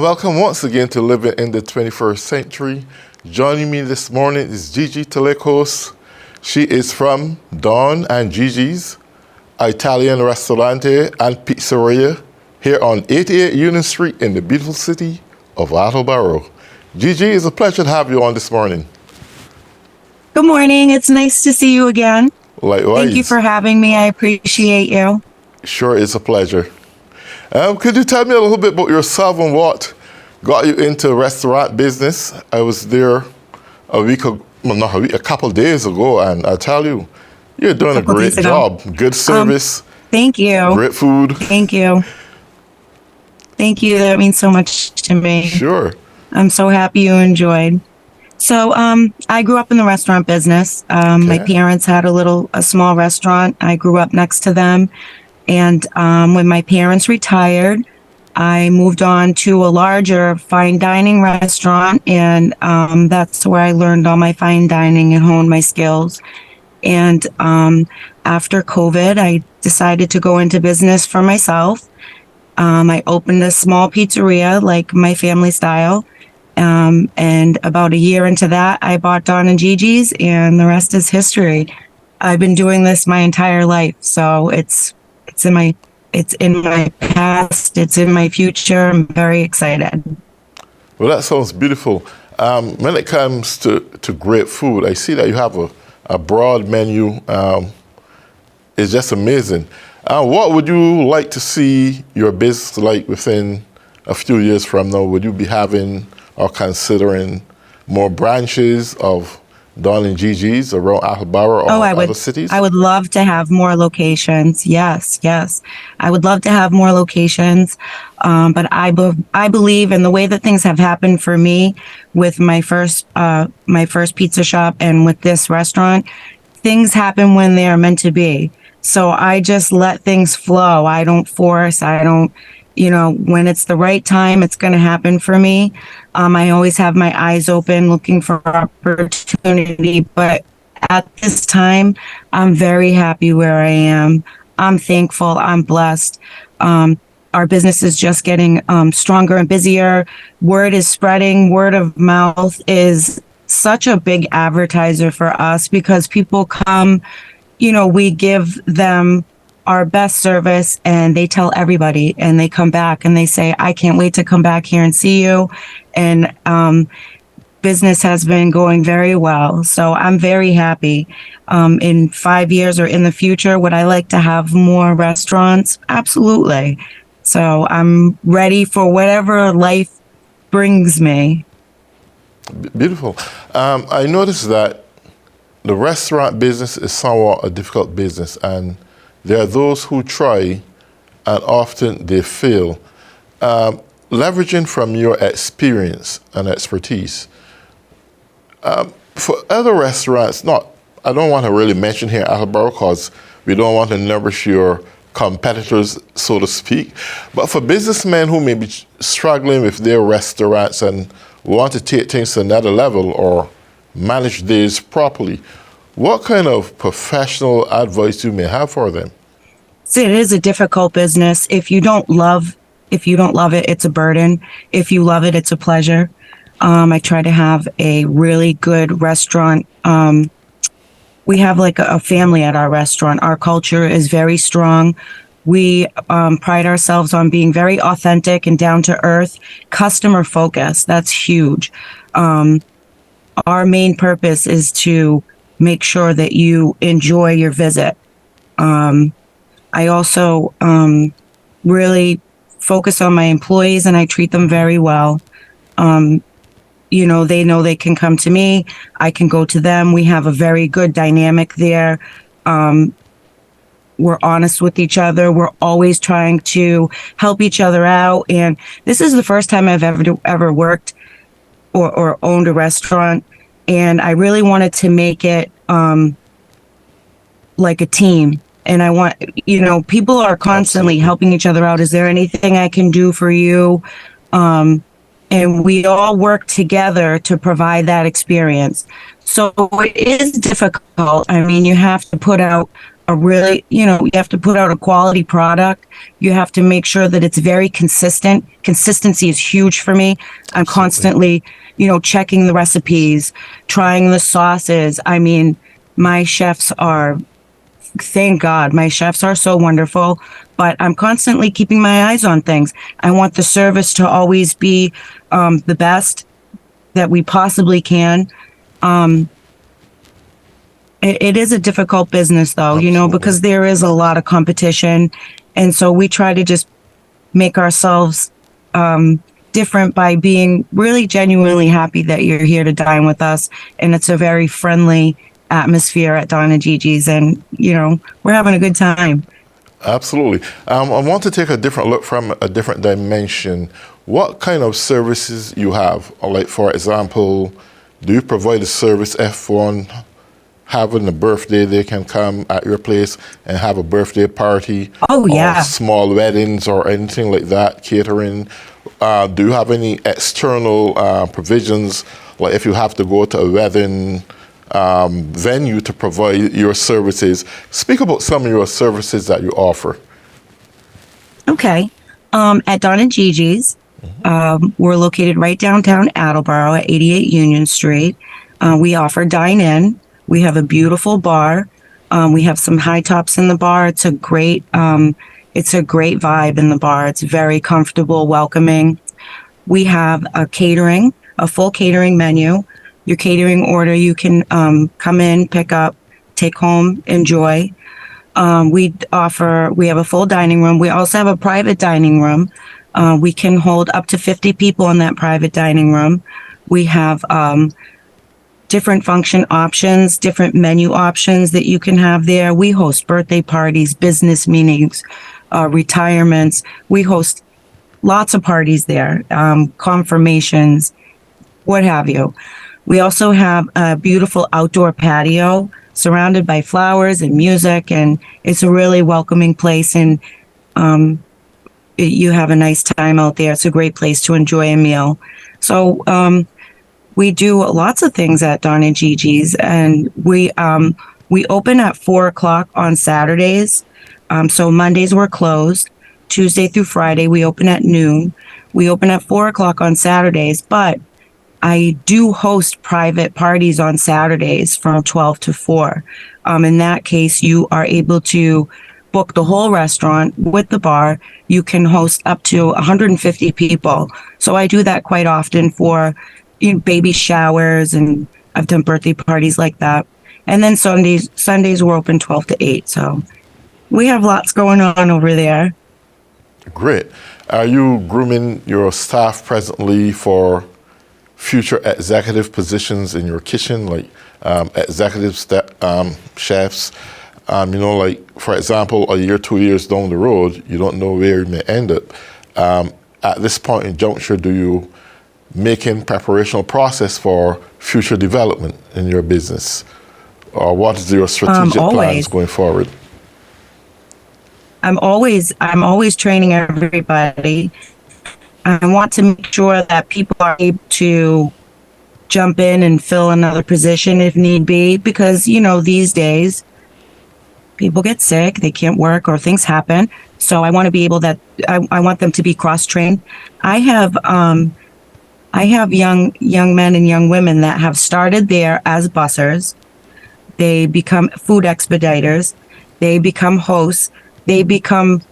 welcome once again to Living in the 21st Century. Joining me this morning is Gigi Tiliakos. She is from Don and Gigi's Italian Restaurante and Pizzeria here on 88 Union Street in the beautiful city of Attleboro. Gigi, it's a pleasure to have you on this morning. Good morning. It's nice to see you again. Likewise. Thank you for having me. I appreciate you. Sure, it's a pleasure. Could you tell me a little bit about yourself and what got you into restaurant business? I was there a couple of days ago, and I tell you, you're doing a great job. Good service. Thank you. Great food. Thank you. Thank you. That means so much to me. Sure. I'm so happy you enjoyed. So I grew up in the restaurant business. My parents had a small restaurant. I grew up next to them. And when my parents retired, I moved on to a larger fine dining restaurant. And that's where I learned all my fine dining and honed my skills. And after COVID, I decided to go into business for myself. I opened a small pizzeria, like my family style. And about a year into that, I bought Don and Gigi's, and the rest is history. I've been doing this my entire life. So it's in my past, it's in my future. I'm very excited. Well, that sounds beautiful. When it comes to great food, I see that you have a broad menu. It's just amazing. What would you like to see your business like within a few years from now? Would you be having or considering more branches of Don and Gigi's around Attleboro or other cities? I would love to have more locations. Yes. I would love to have more locations. But I believe in the way that things have happened for me with my first pizza shop and with this restaurant. Things happen when they are meant to be. So I just let things flow. I don't force. I don't, when it's the right time, it's going to happen for me. I always have my eyes open looking for opportunity, but at this time, I'm very happy where I am. I'm thankful. I'm blessed. Our business is just getting stronger and busier. Word is spreading. Word of mouth is such a big advertiser for us because people come, we give them our best service and they tell everybody, and they come back and they say, I can't wait to come back here and see you. And business has been going very well. So I'm very happy. In 5 years or in the future, would I like to have more restaurants? Absolutely. So I'm ready for whatever life brings me. Beautiful. I noticed that the restaurant business is somewhat a difficult business, and there are those who try and often they fail. Leveraging from your experience and expertise, for other restaurants, I don't want to really mention here Attleboro because we don't want to nourish your competitors, so to speak, but for businessmen who may be struggling with their restaurants and want to take things to another level or manage this properly, what kind of professional advice you may have for them? It is a difficult business. If you don't love it, it's a burden. If you love it, it's a pleasure. I try to have a really good restaurant. We have like a family at our restaurant. Our culture is very strong. We pride ourselves on being very authentic and down to earth, customer focused. That's huge. Our main purpose is to make sure that you enjoy your visit. I also really focus on my employees, and I treat them very well. They know they can come to me. I can go to them. We have a very good dynamic there. We're honest with each other. We're always trying to help each other out. And this is the first time I've ever worked or owned a restaurant. And I really wanted to make it like a team. And I want, people are constantly helping each other out. Is there anything I can do for you? And we all work together to provide that experience. So it is difficult. I mean, you have to put out a really, you have to put out a quality product. You have to make sure that it's very consistent. Consistency is huge for me. I'm Absolutely. constantly, checking the recipes, trying the sauces. I mean, my chefs are, thank God, my chefs are so wonderful, but I'm constantly keeping my eyes on things. I want the service to always be the best that we possibly can. Um, it is a difficult business though, Absolutely. because there is a lot of competition. And so we try to just make ourselves different by being really genuinely happy that you're here to dine with us. And it's a very friendly atmosphere at Don and Gigi's. And, we're having a good time. Absolutely. I want to take a different look from a different dimension. What kind of services you have? Like, for example, do you provide a service if one having a birthday, they can come at your place and have a birthday party Oh, or yeah. small weddings or anything like that, catering? Do you have any external provisions, like if you have to go to a wedding venue to provide your services? Speak about some of your services that you offer. Okay. At Don and Gigi's, we're located right downtown Attleboro at 88 Union Street. We offer dine-in. We have a beautiful bar. We have some high tops in the bar. It's a great vibe in the bar. It's very comfortable, welcoming. We have a full catering menu. Your catering order, you can come in, pick up, take home, enjoy. We have a full dining room. We also have a private dining room. We can hold up to 50 people in that private dining room. We have different function options, different menu options that you can have there. We host birthday parties, business meetings, retirements. We host lots of parties there, confirmations, what have you. We also have a beautiful outdoor patio surrounded by flowers and music, and it's a really welcoming place, and you have a nice time out there. It's a great place to enjoy a meal. So we do lots of things at Don and Gigi's, and we open at 4 o'clock on Saturdays. So Mondays we're closed. Tuesday through Friday we open at noon. We open at 4 o'clock on Saturdays, but I do host private parties on Saturdays from 12 to 4. In that case, you are able to book the whole restaurant with the bar. You can host up to 150 people. So I do that quite often for baby showers, and I've done birthday parties like that. And then Sundays we're open 12 to 8. So we have lots going on over there. Great. Are you grooming your staff presently for future executive positions in your kitchen, like executive chefs? Like, for example, a year, 2 years down the road, you don't know where you may end up. At this point in juncture, do you making preparational process for future development in your business? Or what is your strategic plans Always. going forward? I'm always training everybody. I want to make sure that people are able to jump in and fill another position if need be, because, these days people get sick, they can't work, or things happen. So I want to be able that I want them to be cross-trained. I have young men and young women that have started there as bussers. They become food expediters. They become hosts. They become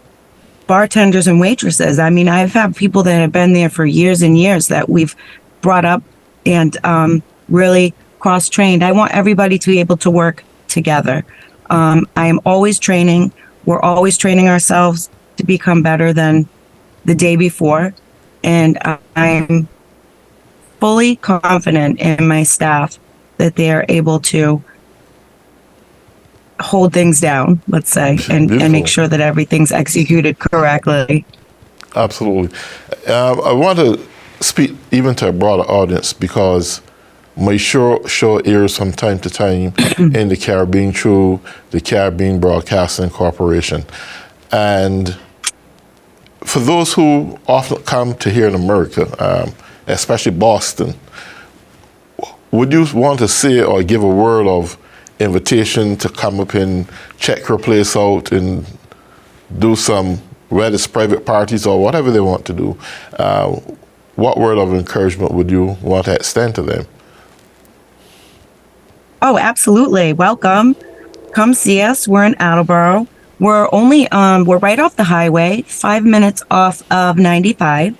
bartenders and waitresses. I mean, I've had people that have been there for years and years that we've brought up and really cross-trained. I want everybody to be able to work together. I am always training. We're always training ourselves to become better than the day before. And I'm fully confident in my staff that they are able to hold things down, let's say, and make sure that everything's executed correctly. Absolutely. I want to speak even to a broader audience, because my show airs from time to time in the Caribbean through the Caribbean Broadcasting Corporation. And for those who often come to here in America, especially Boston, would you want to say or give a word of invitation to come up and check your place out and do some, whether it's private parties or whatever they want to do, what word of encouragement would you want to extend to them? Oh, absolutely. Welcome. Come see us. We're in Attleboro. We're right off the highway, 5 minutes off of 95.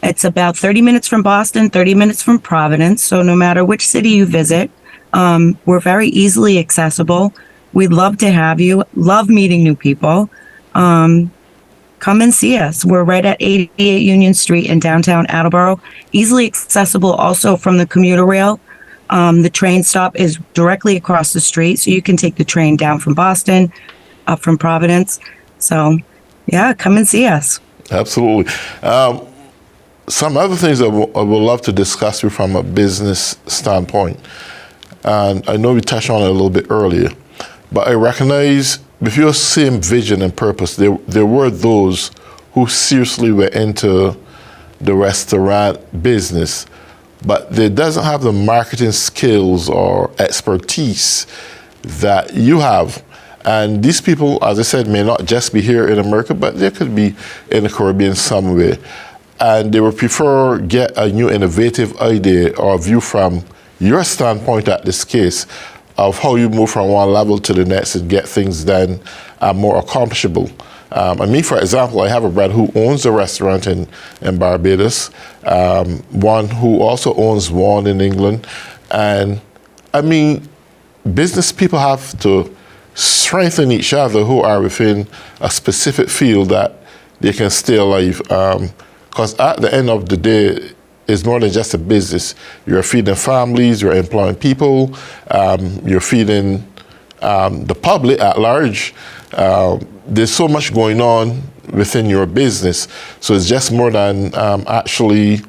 It's about 30 minutes from Boston, 30 minutes from Providence. So no matter which city you visit, we're very easily accessible. We'd love to have you. Love meeting new people. Come and see us. We're right at 88 Union Street in downtown Attleboro. Easily accessible also from the commuter rail. The train stop is directly across the street, so you can take the train down from Boston, up from Providence. So, yeah, come and see us. Absolutely. Some other things I would love to discuss with from a business standpoint. And I know we touched on it a little bit earlier, but I recognize with your same vision and purpose, there were those who seriously were into the restaurant business, but they doesn't have the marketing skills or expertise that you have. And these people, as I said, may not just be here in America, but they could be in the Caribbean somewhere. And they would prefer get a new innovative idea or view from your standpoint at this case of how you move from one level to the next and get things done more accomplishable. For example, I have a brother who owns a restaurant in Barbados, one who also owns one in England. And business people have to strengthen each other who are within a specific field that they can stay alive. Because at the end of the day, it's more than just a business. You're feeding families, you're employing people, you're feeding the public at large. There's so much going on within your business. So it's just more than actually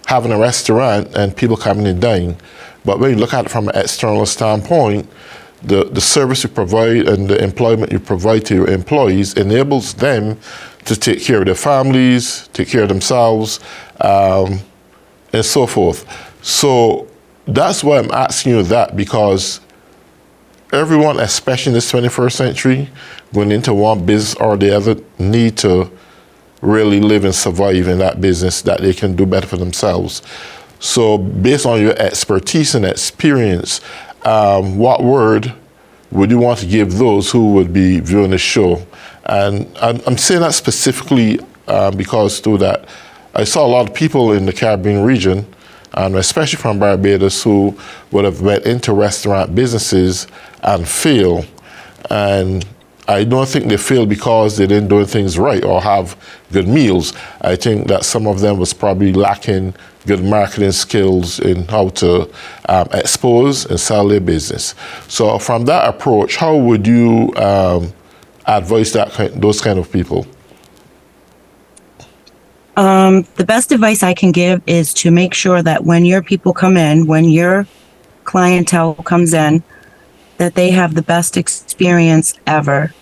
having a restaurant and people coming and dining. But when you look at it from an external standpoint, the service you provide and the employment you provide to your employees enables them to take care of their families, take care of themselves, and so forth. So that's why I'm asking you that, because everyone, especially in this 21st century, going into one business or the other, need to really live and survive in that business that they can do better for themselves. So based on your expertise and experience, what word would you want to give those who would be viewing the show? And I'm saying that specifically because through that, I saw a lot of people in the Caribbean region, and especially from Barbados, who would have went into restaurant businesses and fail. And I don't think they failed because they didn't do things right or have good meals. I think that some of them was probably lacking good marketing skills in how to expose and sell their business. So from that approach, how would you advise those kind of people? The best advice I can give is to make sure that when your people come in, when your clientele comes in, that they have the best experience ever.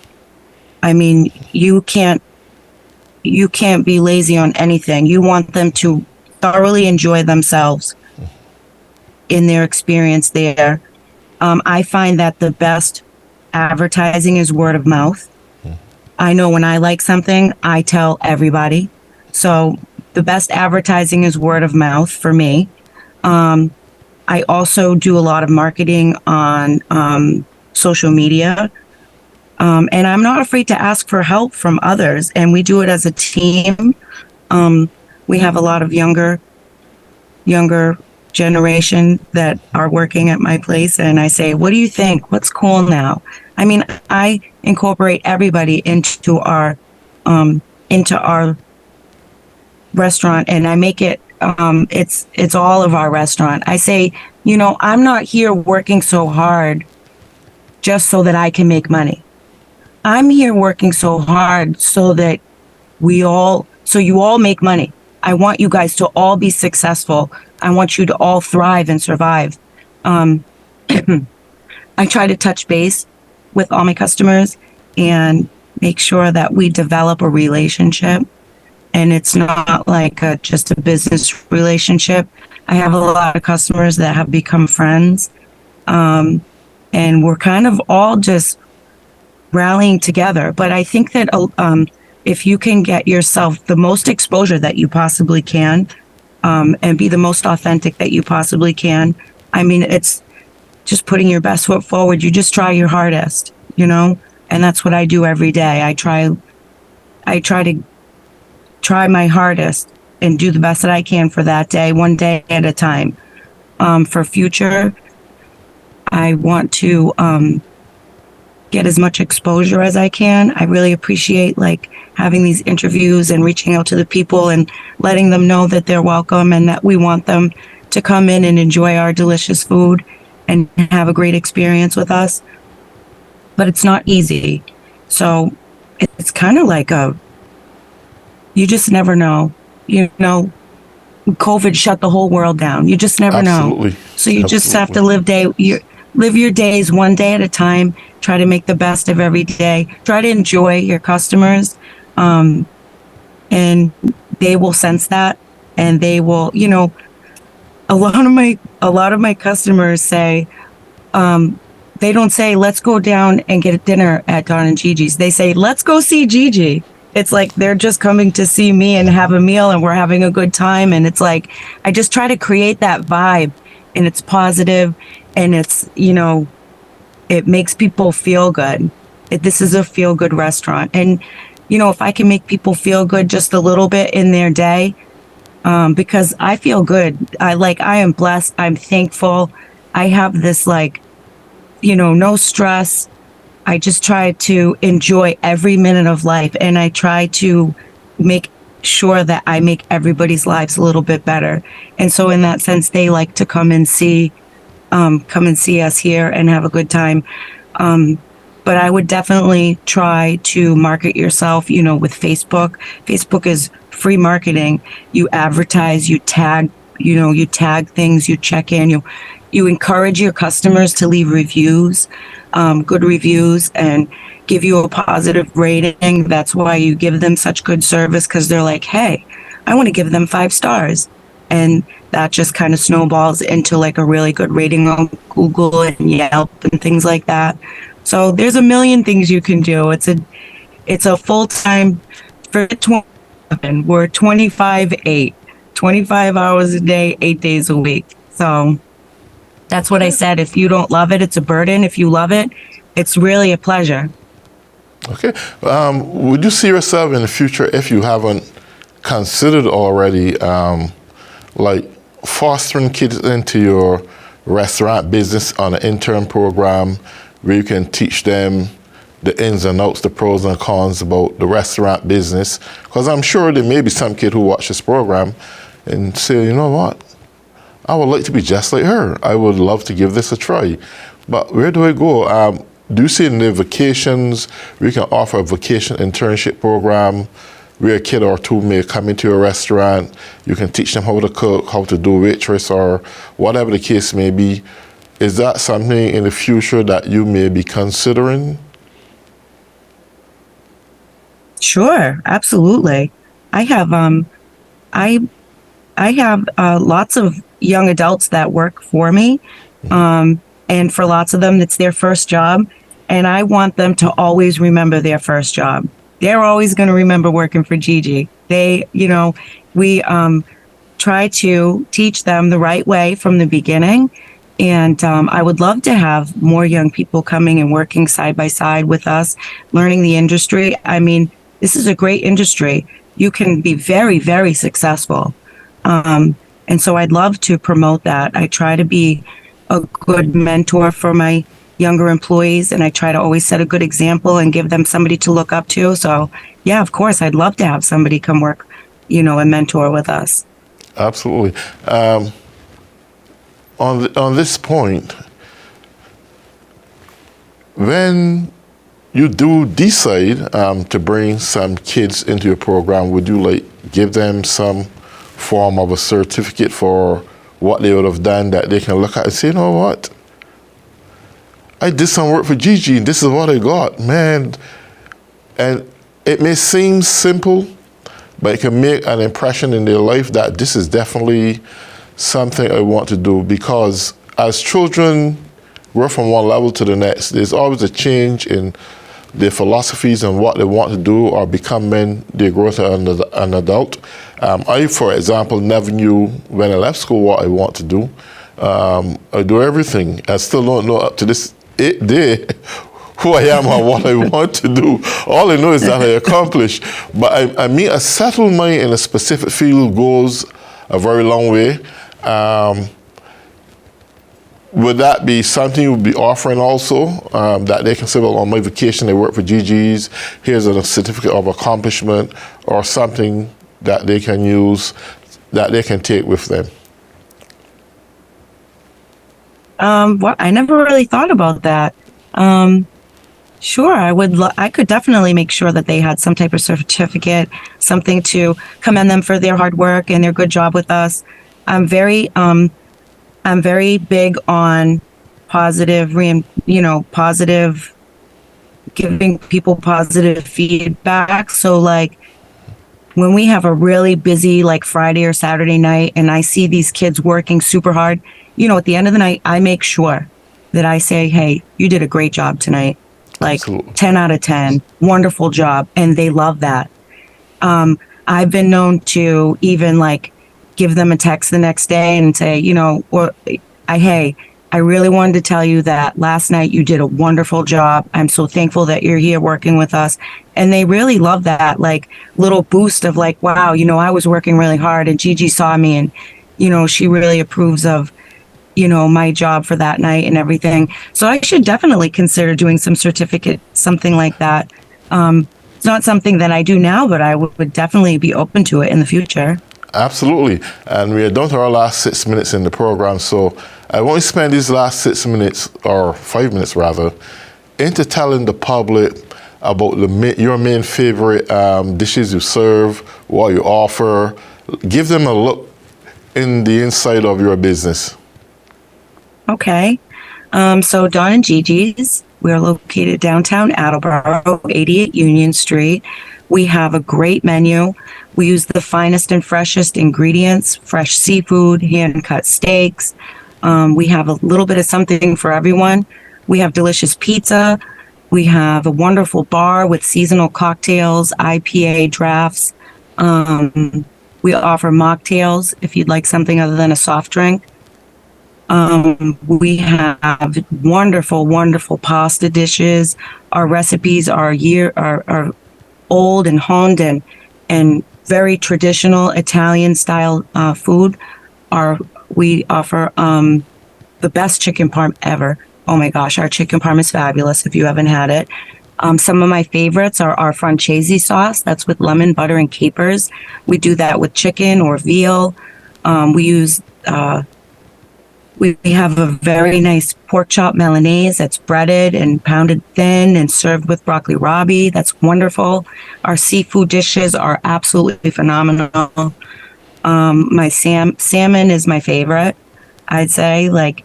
I mean, you can't be lazy on anything. You want them to thoroughly enjoy themselves in their experience there. I find that the best advertising is word of mouth. I know when I like something, I tell everybody. So the best advertising is word of mouth for me. I also do a lot of marketing on social media. And I'm not afraid to ask for help from others. And we do it as a team. We have a lot of younger generation that are working at my place. And I say, what do you think? What's cool now? I mean, I incorporate everybody into our restaurant, and I make it, it's all of our restaurant. I say, I'm not here working so hard just so that I can make money. I'm here working so hard so that you all make money. I want you guys to all be successful. I want you to all thrive and survive. I try to touch base with all my customers and make sure that we develop a relationship. And it's not like just a business relationship. I have a lot of customers that have become friends. and we're kind of all just rallying together. But I think that if you can get yourself the most exposure that you possibly can, and be the most authentic that you possibly can, I mean, it's just putting your best foot forward. You just try your hardest, and that's what I do every day. I try to try my hardest and do the best that I can for that day, one day at a time. For future, I want to get as much exposure as I can. I really appreciate having these interviews and reaching out to the people and letting them know that they're welcome and that we want them to come in and enjoy our delicious food and have a great experience with us. But it's not easy. So it's kind of like you just never know. COVID shut the whole world down. You just never Absolutely. know. So you just have to live your days one day at a time. Try to make the best of every day. Try to enjoy your customers, and they will sense that, and they will. A lot of my customers say, they don't say, "Let's go down and get a dinner at Don and Gigi's." They say, "Let's go see Gigi." It's like they're just coming to see me and have a meal, and we're having a good time. And it's like I just try to create that vibe, and it's positive, and it's it makes people feel good. This is a feel good restaurant, and if I can make people feel good just a little bit in their day, because I feel good. I am blessed. I'm thankful. I have this no stress. I just try to enjoy every minute of life, and I try to make sure that I make everybody's lives a little bit better. And so in that sense, they like to come and see us here and have a good time. But I would definitely try to market yourself, with Facebook. Facebook is free marketing. You advertise, you tag things, you check in, you encourage your customers to leave reviews, good reviews, and give you a positive rating. That's why you give them such good service, because they're like, hey, I want to give them 5 stars. And that just kind of snowballs into a really good rating on Google and Yelp and things like that. So there's a million things you can do. It's a full-time for 27. We're 25/8, 25 hours a day, 8 days a week. So that's what I said. If you don't love it, it's a burden. If you love it, it's really a pleasure. Okay. Would you see yourself in the future, if you haven't considered already, fostering kids into your restaurant business on an intern program where you can teach them the ins and outs, the pros and cons about the restaurant business? Because I'm sure there may be some kid who watch this program and say, you know what, I would like to be just like her. I would love to give this a try. But where do I go? Do you see in the vacations where you can offer a vacation internship program where a kid or two may come into a restaurant, you can teach them how to cook, how to do waitress, or whatever the case may be? Is that something in the future that you may be considering? Sure, absolutely. I have lots of young adults that work for me, and for lots of them, it's their first job, and I want them to always remember their first job. They're always going to remember working for Gigi. We try to teach them the right way from the beginning. And I would love to have more young people coming and working side by side with us, learning the industry. I mean, this is a great industry. You can be very, very successful. And so I'd love to promote that. I try to be a good mentor for my younger employees, and I try to always set a good example and give them somebody to look up to. So yeah, of course, I'd love to have somebody come work, and mentor with us. Absolutely. On this point, when you do decide to bring some kids into your program, would you give them some form of a certificate for what they would have done that they can look at and say, you know what? I did some work for Gigi, and this is what I got, man. And it may seem simple, but it can make an impression in their life that this is definitely something I want to do, because as children grow from one level to the next. There's always a change in their philosophies and what they want to do or become when they grow to an adult. I, for example, never knew when I left school what I want to do. I do everything. I still don't know up to this day who I am or what I want to do. All I know is that I accomplish. But I mean, a settled mind in a specific field goes a very long way. Would that be something you would be offering also, that they can say, well, on my vacation, they work for Gigi's, here's a certificate of accomplishment, or something that they can use, that they can take with them? Well, I never really thought about that. Sure, I could definitely make sure that they had some type of certificate, something to commend them for their hard work and their good job with us. I'm very big on positive, positive, giving people positive feedback. So like when we have a really busy like Friday or Saturday night and I see these kids working super hard, at the end of the night, I make sure that I say, hey, you did a great job tonight. Like Absolutely. 10 out of 10, wonderful job. And they love that. I've been known to even like give them a text the next day and say, hey, I really wanted to tell you that last night you did a wonderful job. I'm so thankful that you're here working with us. And they really love that like little boost of like, wow, I was working really hard and Gigi saw me and, she really approves of, my job for that night and everything. So I should definitely consider doing some certificate, something like that. It's not something that I do now, but I would definitely be open to it in the future. Absolutely. And we are down to our last 6 minutes in the program. So I want to spend these last 6 minutes, or 5 minutes rather, into telling the public about your main favorite dishes you serve, what you offer. Give them a look in the inside of your business. Okay. So Don and Gigi's, we're located downtown Attleboro, 88 Union Street. We have a great menu. We use the finest and freshest ingredients, fresh seafood, hand-cut steaks. We have a little bit of something for everyone. We have delicious pizza. We have a wonderful bar with seasonal cocktails, IPA drafts. We offer mocktails if you'd like something other than a soft drink. We have wonderful, wonderful pasta dishes. Our recipes are old and honed and very traditional Italian style food. We offer the best chicken parm ever. Oh my gosh, our chicken parm is fabulous if you haven't had it. Some of my favorites are our francese sauce. That's with lemon, butter, and capers. We do that with chicken or veal. We have a very nice pork chop Milanese that's breaded and pounded thin and served with broccoli rabe. That's wonderful. Our seafood dishes are absolutely phenomenal. My salmon is my favorite. I'd say like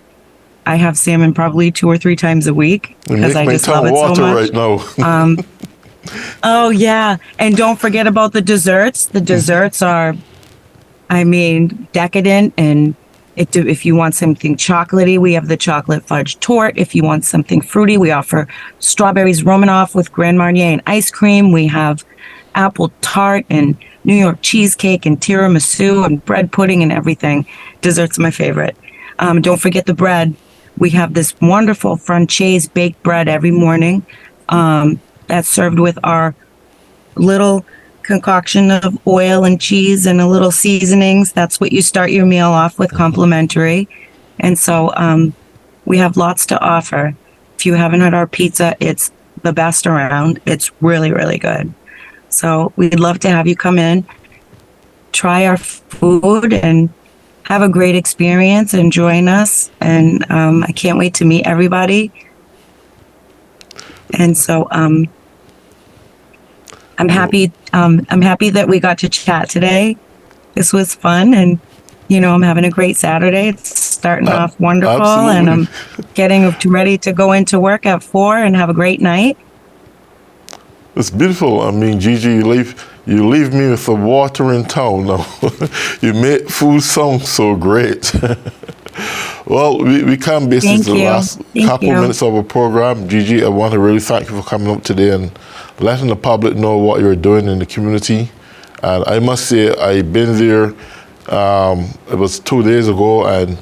I have salmon probably 2 or 3 times a week because I just love it so much. Right now. Oh yeah, and don't forget about the desserts. The desserts are, decadent and. If you want something chocolatey, we have the chocolate fudge torte. If you want something fruity, we offer strawberries Romanoff with Grand Marnier and ice cream. We have apple tart and New York cheesecake and tiramisu and bread pudding and everything. Desserts are my favorite. Don't forget the bread. We have this wonderful francese baked bread every morning. That's served with our little concoction of oil and cheese and a little seasonings. That's what you start your meal off with, complimentary. And so we have lots to offer. If you haven't had our pizza, it's the best around. It's really, really good. So we'd love to have you come in, try our food, and have a great experience and join us. And I can't wait to meet everybody. And so I'm happy that we got to chat today. This was fun, and I'm having a great Saturday. It's starting off wonderful. Absolutely. And I'm getting ready to go into work at 4 and have a great night. It's beautiful. Gigi, you leave me with a watering tongue now. You make food sound so great. Well, we come basically Thank to the you. last Thank couple you. minutes of our program. Gigi, I want to really thank you for coming up today and letting the public know what you're doing in the community. And I must say, I've been there, it was 2 days ago, and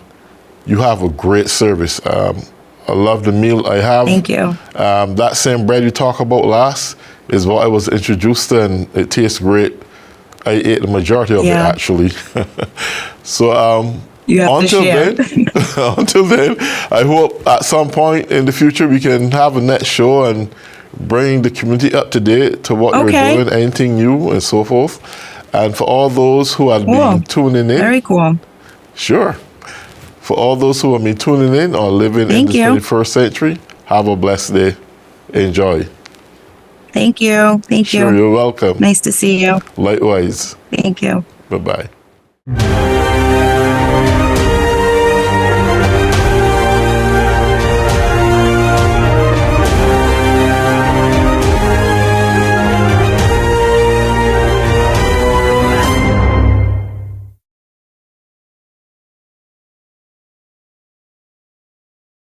you have a great service. I love the meal I have. Thank you. That same bread you talked about last is what I was introduced to, and it tastes great. I ate the majority of it, Yeah. actually. So You have to until share. then, until then, I hope at some point in the future we can have a next show and bring the community up to date to what Okay. you're doing, anything new, and so forth. And for all those who have Cool. been tuning in, Very cool. sure. For all those who have been tuning in or living in Thank the you. 21st century, have a blessed day. Enjoy. Thank you. Thank Sure, you. you're welcome. Nice to see you. Likewise. Thank you. Bye-bye.